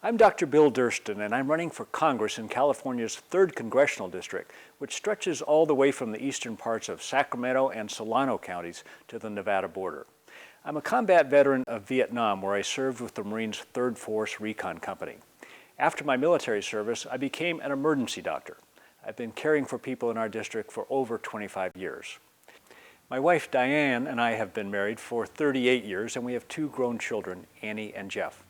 I'm Dr. Bill Durston, and I'm running for Congress in California's 3rd Congressional District, which stretches all the way from the eastern parts of Sacramento and Solano counties to the Nevada border. I'm a combat veteran of Vietnam, where I served with the Marines' 3rd Force Recon Company. After my military service, I became an emergency doctor. I've been caring for people in our district for over 25 years. My wife Diane and I have been married for 38 years, and we have 2 grown children, Annie and Jeff.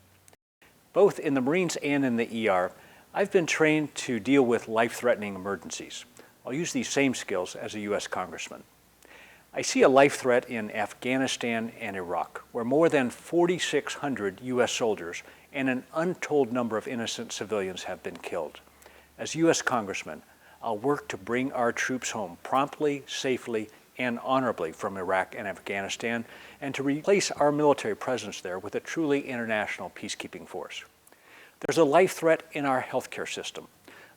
Both in the Marines and in the ER, I've been trained to deal with life-threatening emergencies. I'll use these same skills as a U.S. Congressman. I see a life threat in Afghanistan and Iraq, where more than 4,600 U.S. soldiers and an untold number of innocent civilians have been killed. As U.S. Congressman, I'll work to bring our troops home promptly, safely, and honorably from Iraq and Afghanistan, and to replace our military presence there with a truly international peacekeeping force. There's a life threat in our healthcare system.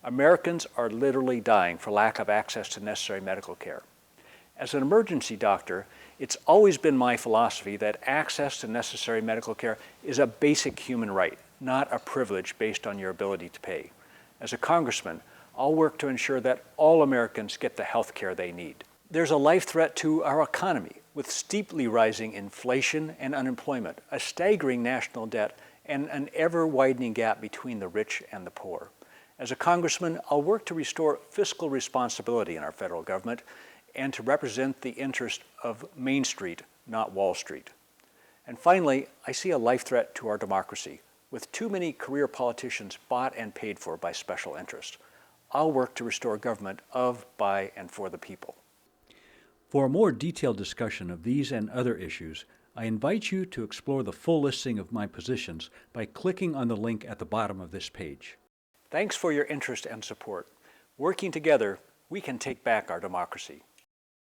Americans are literally dying for lack of access to necessary medical care. As an emergency doctor, it's always been my philosophy that access to necessary medical care is a basic human right, not a privilege based on your ability to pay. As a congressman, I'll work to ensure that all Americans get the health care they need. There's a life threat to our economy, with steeply rising inflation and unemployment, a staggering national debt, and an ever-widening gap between the rich and the poor. As a congressman, I'll work to restore fiscal responsibility in our federal government and to represent the interest of Main Street, not Wall Street. And finally, I see a life threat to our democracy, with too many career politicians bought and paid for by special interests. I'll work to restore government of, by, and for the people. For a more detailed discussion of these and other issues, I invite you to explore the full listing of my positions by clicking on the link at the bottom of this page. Thanks for your interest and support. Working together, we can take back our democracy.